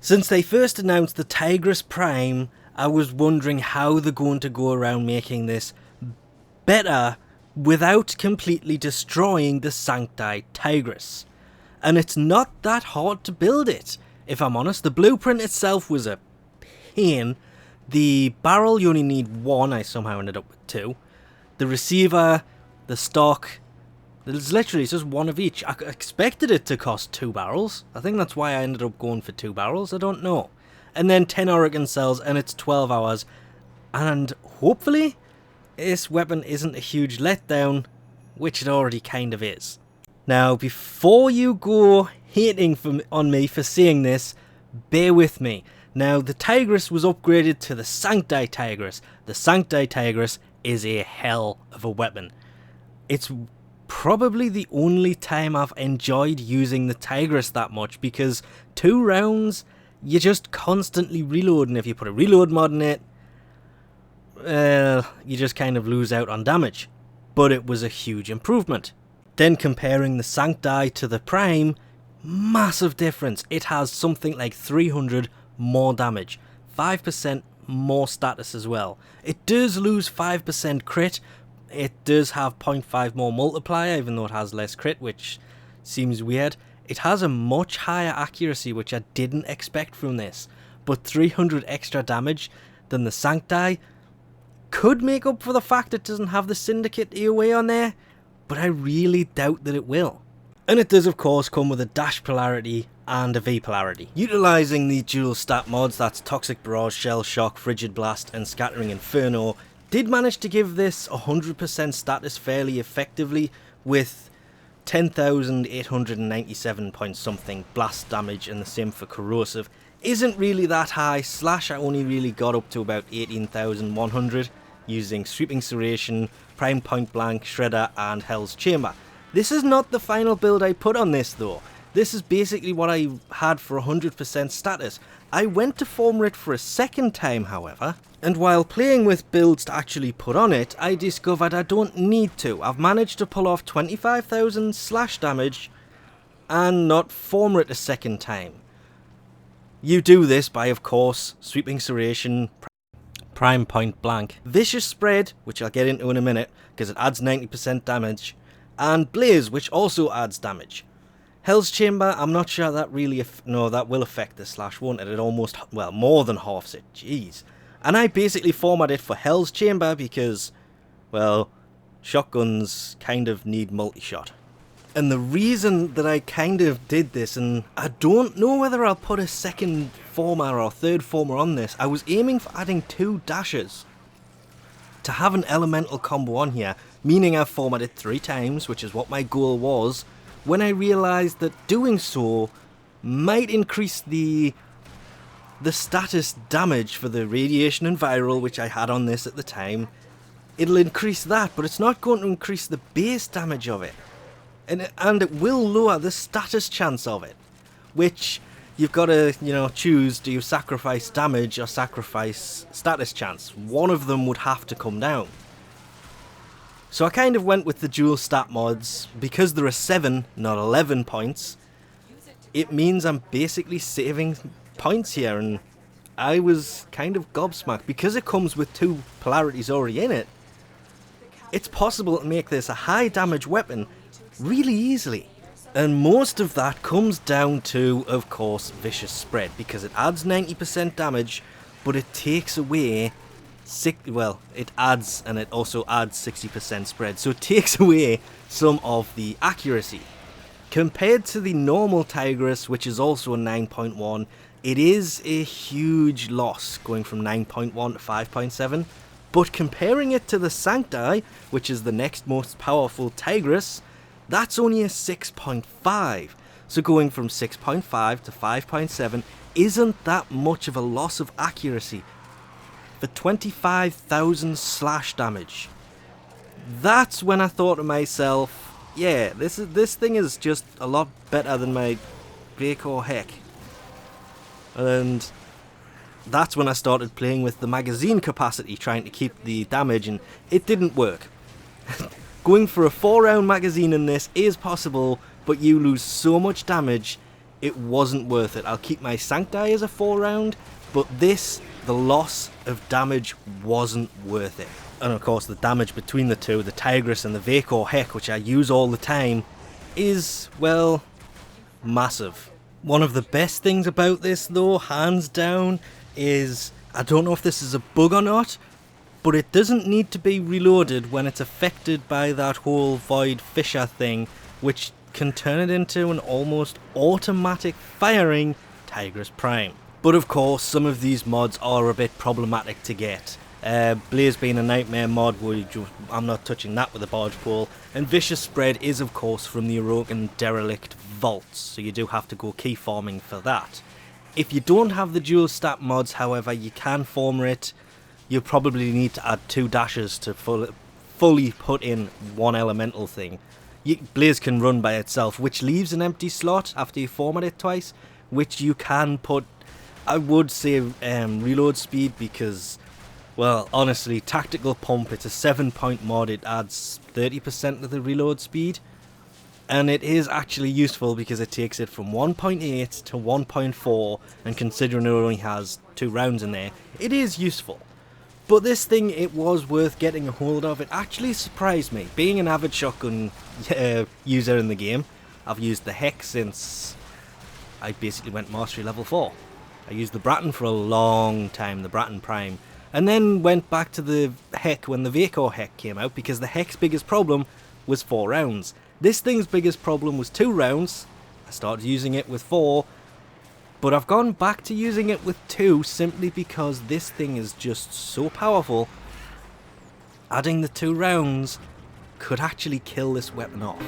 Since they first announced the Tigris Prime, I was wondering how they're going to go around making this better without completely destroying the Sancti Tigris. And it's not that hard to build it, if I'm honest. The blueprint itself was a pain. The barrel, you only need one. I somehow ended up with two. The receiver, the stock, there's literally just one of each. I expected it to cost 2 barrels. I think that's why I ended up going for 2 barrels. I don't know. And then 10 Oracle cells, and it's 12 hours. And hopefully this weapon isn't a huge letdown, which it already kind of is. Now, before you go hating on me for saying this, bear with me. Now, the Tigris was upgraded to the Sancti Tigris. The Sancti Tigris is a hell of a weapon. It's probably the only time I've enjoyed using the Tigris that much, because 2 rounds, you're just constantly reloading. If you put a reload mod in it, you just kind of lose out on damage. But it was a huge improvement. Then comparing the Sancti to the Prime, massive difference. It has something like 300 more damage, 5% more status as well. It does lose 5% crit. It does have 0.5 more multiplier, even though it has less crit, which seems weird. It has a much higher accuracy, which I didn't expect from this. But 300 extra damage than the Sancti could make up for the fact it doesn't have the Syndicate AoE on there, but I really doubt that it will. And it does of course come with a dash polarity and a V polarity. Utilising the dual stat mods, that's Toxic Barrage, Shell Shock, Frigid Blast and Scattering Inferno, did manage to give this 100% status fairly effectively, with 10,897 point something blast damage, and the same for Corrosive. Isn't really that high. Slash I only really got up to about 18,100 using Sweeping Serration, Prime Point Blank, Shredder and Hell's Chamber. This is not the final build I put on this though. This is basically what I had for 100% status. I went to form it for a second time however, and while playing with builds to actually put on it, I discovered I don't need to. I've managed to pull off 25,000 slash damage and not form it a second time. You do this by, of course, Sweeping Serration, Prime Point Blank, Vicious Spread, which I'll get into in a minute because it adds 90% damage, and Blaze, which also adds damage. Hell's Chamber, I'm not sure that really, no, that will affect the slash, won't it? It almost, well, more than halves it, jeez. And I basically formatted for Hell's Chamber because, well, shotguns kind of need multi-shot. And the reason that I kind of did this, and I don't know whether I'll put a second former or third former on this, I was aiming for adding 2 dashes to have an elemental combo on here, meaning I've formatted 3 times, which is what my goal was, when I realised that doing so might increase the status damage for the radiation and viral, which I had on this at the time. It'll increase that, but it's not going to increase the base damage of it. And it will lower the status chance of it, which you've got to, you know, choose. Do you sacrifice damage or sacrifice status chance? One of them would have to come down. So I kind of went with the dual stat mods. Because there are 7, not 11 points, it means I'm basically saving points here, and I was kind of gobsmacked. Because it comes with 2 polarities already in it, it's possible to make this a high damage weapon really easily. And most of that comes down to, of course, Vicious Spread, because it adds 90% damage, but it takes away it adds, and it also adds 60% spread, so it takes away some of the accuracy. Compared to the normal Tigris, which is also a 9.1, it is a huge loss going from 9.1 to 5.7, but comparing it to the Sancti, which is the next most powerful Tigris, that's only a 6.5. So going from 6.5 to 5.7 isn't that much of a loss of accuracy for 25,000 slash damage. That's when I thought to myself, yeah, this thing is just a lot better than my Breakcore Heck. And that's when I started playing with the magazine capacity, trying to keep the damage, and it didn't work. Going for a 4-round magazine in this is possible, but you lose so much damage, it wasn't worth it. I'll keep my Sancti as a 4 round, but this, the loss of damage wasn't worth it. And of course the damage between the two, the Tigris and the Vacor Heck, which I use all the time, is, well, massive. One of the best things about this though, hands down, is, I don't know if this is a bug or not, but it doesn't need to be reloaded when it's affected by that whole Void Fissure thing, which can turn it into an almost automatic firing Tigris Prime. But of course, some of these mods are a bit problematic to get. Blaze being a nightmare mod, I'm not touching that with a barge pole. And Vicious Spread is of course from the Orokin Derelict Vaults, so you do have to go key farming for that. If you don't have the dual stat mods, however, you can farmer it. You'll probably need to add 2 dashes to fully put in one elemental thing. Blaze can run by itself, which leaves an empty slot after you format it twice, which you can put, I would say, reload speed, because, well, honestly, Tactical Pump, it's a 7-point mod, it adds 30% to the reload speed, and it is actually useful because it takes it from 1.8 to 1.4, and considering it only has 2 rounds in there, it is useful. But this thing, it was worth getting a hold of. It actually surprised me. Being an avid shotgun user in the game, I've used the Heck since I basically went Mastery level 4. I used the Bratton for a long time, the Bratton Prime, and then went back to the Heck when the Vacor Heck came out, because the Heck's biggest problem was 4 rounds. This thing's biggest problem was 2 rounds. I started using it with 4, but I've gone back to using it with 2 simply because this thing is just so powerful. Adding the 2 rounds could actually kill this weapon off.